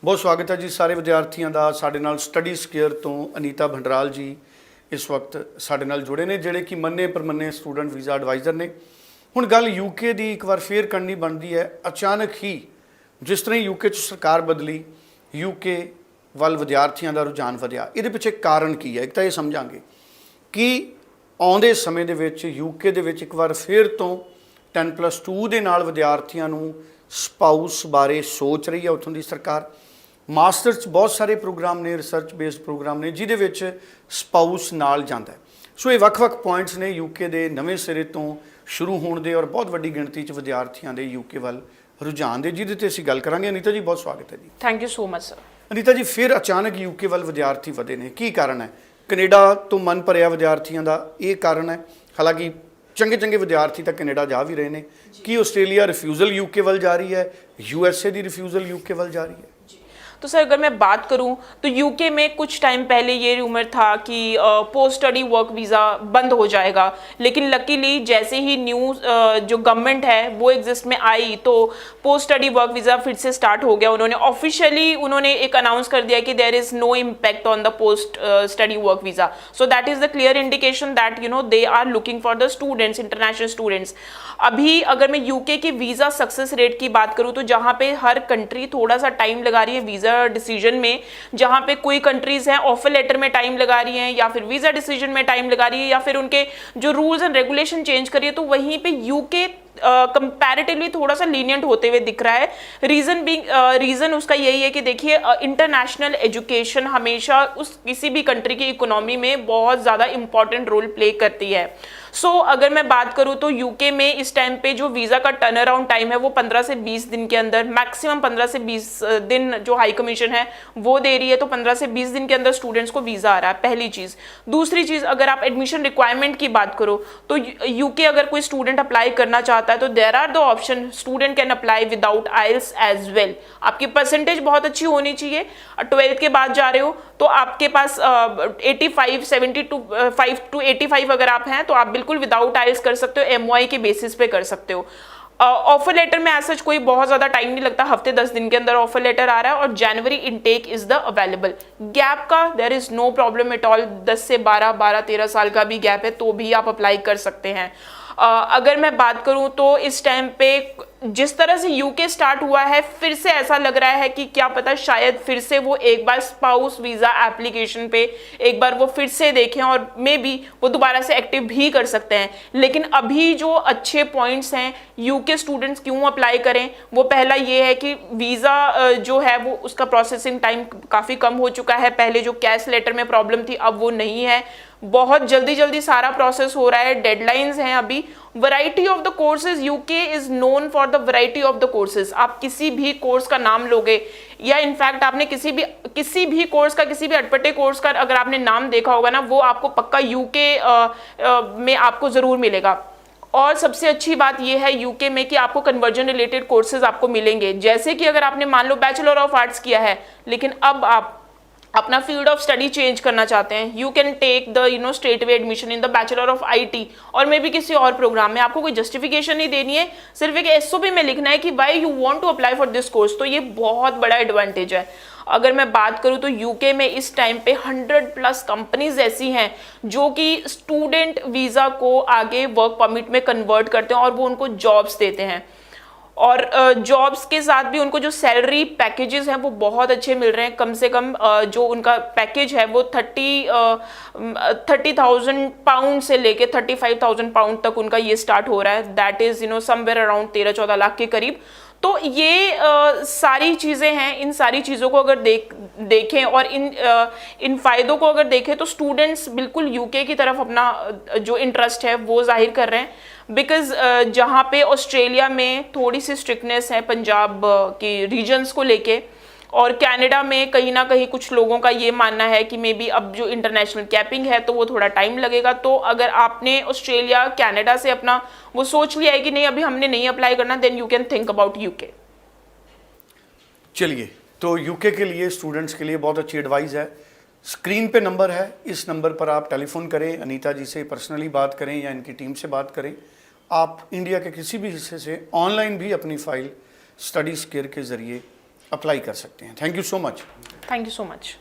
बहुत स्वागत है जी सारे विद्यार्थियों का। साडे नाल स्टडी स्केयर तो अनीता भंडराल जी इस वक्त साडे नाल जुड़े ने, जिहड़े कि मन्ने परमन्ने स्टूडेंट वीज़ा एडवाइज़र ने। हुण गल यूके की एक बार फिर करनी बनती है। अचानक ही जिस तरह यूके सरकार बदली, यूके वाल विद्यार्थियों का रुझान वधिया, ये पिछे कारण की है? एक तो ये समझांगे कि आउंदे समय दे विच यूके दे विच एक बार फिर तो 10+2 दे नाल विद्यार्थियों नूं स्पाउस बारे सोच रही है उत्थों की सरकार। मास्टर्स बहुत सारे प्रोग्राम ने, रिसर्च बेस्ड प्रोग्राम ने जिहदे विच स्पाउस नाल जांदा है। सो ये वक्-वक् पॉइंट्स ने यूके दे नवें सिरे तो शुरू होने दे और बहुत वड्डी गिणती च विद्यार्थियों के यूके वाल रुझान दे, जिहदे ते असीं गल करांगे। अनीता जी बहुत स्वागत है जी। Thank you so much sir. Anita ji, फिर अचानक यूके वाल विद्यार्थी वधे ने, की कारण है? कनेडा तो मन भरिया विद्यार्थियों का ये कारण है। हालांकि चंगे चंगे विद्यार्थी तो कनेडा जा भी रहे हैं। कि ऑस्ट्रेलिया रिफ्यूज़ल यूके वाल जा रही है, USA की रिफ्यूज़ल यूके वाल जा रही है? तो सर अगर मैं बात करूं तो यूके में कुछ टाइम पहले ये रूमर था कि पोस्ट स्टडी वर्क वीज़ा बंद हो जाएगा, लेकिन लकीली जैसे ही न्यू जो गवर्नमेंट है वो एग्जिस्ट में आई तो पोस्ट स्टडी वर्क वीज़ा फिर से स्टार्ट हो गया। उन्होंने एक अनाउंस कर दिया कि there is no impact on the post study work visa. So that is the clear indication that they are looking for the students, international students. अभी अगर मैं यूके की वीज़ा सक्सेस रेट की बात करूँ तो जहाँ पे हर कंट्री थोड़ा सा टाइम लगा रही है वीज़ा डिसीजन में, जहां पे कोई कंट्रीज हैं ऑफर लेटर में टाइम लगा रही हैं या फिर वीजा डिसीजन में टाइम लगा रही है या फिर उनके जो रूल्स एंड रेगुलेशन चेंज करिए, तो वहीं पे यूके कंपैरेटिवली थोड़ा सा लीनियंट होते हुए दिख रहा है। रीजन उसका यही है कि देखिए इंटरनेशनल एजुकेशन हमेशा उस किसी भी कंट्री की इकोनॉमी में बहुत ज़्यादा इंपॉर्टेंट रोल प्ले करती है। सो अगर मैं बात करूं तो यूके में इस टाइम पे जो वीज़ा का टर्न अराउंड टाइम है वो 15 से 20 दिन के अंदर, मैक्सिमम 15 से 20 दिन जो हाई कमीशन है वो दे रही है। तो 15 से 20 दिन के अंदर स्टूडेंट्स को वीज़ा आ रहा है, पहली चीज़। दूसरी चीज़, अगर आप एडमिशन रिक्वायरमेंट की बात करो तो यूके अगर कोई स्टूडेंट अप्लाई करना चाहता है तो there are the option, student can apply without IELTS as well. आपकी परसेंटेज बहुत अच्छी होनी चाहिए। 12th के बाद जा रहे हो तो आपके पास 5 to 85 अगर आप हैं तो आप बिल्कुल विदाउट आइल्स कर सकते हो, MOI के बेसिस पे कर सकते हो। ऑफर लेटर में ऐसा कोई बहुत ज्यादा टाइम नहीं लगता, हफ्ते 10 दिन के अंदर ऑफर लेटर आ रहा है और January intake is the available. Gap का there is no problem at all, 10 से 12-13 साल का भी गैप है तो भी आप अप्लाई कर सकते हैं। अगर मैं बात करूं तो इस टाइम पे जिस तरह से यूके स्टार्ट हुआ है, फिर से ऐसा लग रहा है कि क्या पता शायद फिर से वो एक बार स्पाउस वीज़ा एप्लीकेशन पे एक बार वो फिर से देखें और मे बी वो दोबारा से एक्टिव भी कर सकते हैं। लेकिन अभी जो अच्छे पॉइंट्स हैं यूके स्टूडेंट्स क्यों अप्लाई करें, वो पहला ये है कि वीज़ा जो है वो उसका प्रोसेसिंग टाइम काफ़ी कम हो चुका है। पहले जो कैश लेटर में प्रॉब्लम थी अब वो नहीं है, बहुत जल्दी सारा प्रोसेस हो रहा है। डेडलाइंस हैं अभी। Variety of the courses, UK is known for the variety of the courses. आप किसी भी कोर्स का नाम लोगे या इनफैक्ट आपने किसी भी कोर्स का, किसी भी अटपटे कोर्स का अगर आपने नाम देखा होगा ना, वो आपको पक्का यूके में आपको जरूर मिलेगा। और सबसे अच्छी बात यह है यूके में कि आपको कन्वर्जन रिलेटेड कोर्सेज आपको मिलेंगे। जैसे कि अगर आपने मान लो बैचलर ऑफ आर्ट्स किया है लेकिन अब आप अपना फील्ड ऑफ स्टडी चेंज करना चाहते हैं, you can take the straight way admission in the bachelor of IT और मे बी किसी और प्रोग्राम में। आपको कोई जस्टिफिकेशन नहीं देनी है, सिर्फ एक SOP में लिखना है कि why you want to apply for this course. तो ये बहुत बड़ा एडवांटेज है। अगर मैं बात करूं तो यूके में इस टाइम पे 100+ कंपनीज ऐसी हैं जो कि स्टूडेंट वीज़ा को आगे वर्क परमिट में कन्वर्ट करते हैं और वो उनको जॉब्स देते हैं। और जॉब्स के साथ भी उनको जो सैलरी पैकेजेस हैं वो बहुत अच्छे मिल रहे हैं। कम से कम जो उनका पैकेज है वो 30,000 पाउंड से लेके 35,000 पाउंड तक उनका ये स्टार्ट हो रहा है। That is somewhere around 13-14 lakh के करीब। तो ये सारी चीज़ें हैं। इन सारी चीज़ों को अगर देखें और इन फायदों को अगर देखें तो स्टूडेंट्स बिल्कुल यूके की तरफ अपना जो इंटरेस्ट है वो जाहिर कर रहे हैं। बिकॉज जहाँ पे ऑस्ट्रेलिया में थोड़ी सी स्ट्रिक्टनेस है पंजाब के रीजन्स को लेके, और कनाडा में कहीं ना कहीं कुछ लोगों का ये मानना है कि मे बी अब जो इंटरनेशनल कैपिंग है तो वो थोड़ा टाइम लगेगा। तो अगर आपने ऑस्ट्रेलिया कनाडा से अपना वो सोच लिया है कि नहीं अभी हमने नहीं अप्लाई करना, then you can think about UK. चलिए, तो यूके के लिए स्टूडेंट्स के लिए बहुत अच्छी एडवाइस है। स्क्रीन पे नंबर है, इस नंबर पर आप टेलीफोन करें, अनीता जी से पर्सनली बात करें या इनकी टीम से बात करें। आप इंडिया के किसी भी हिस्से से ऑनलाइन भी अपनी फ़ाइल स्टडी स्केयर के ज़रिए अप्लाई कर सकते हैं। Thank you so much. Thank you so much.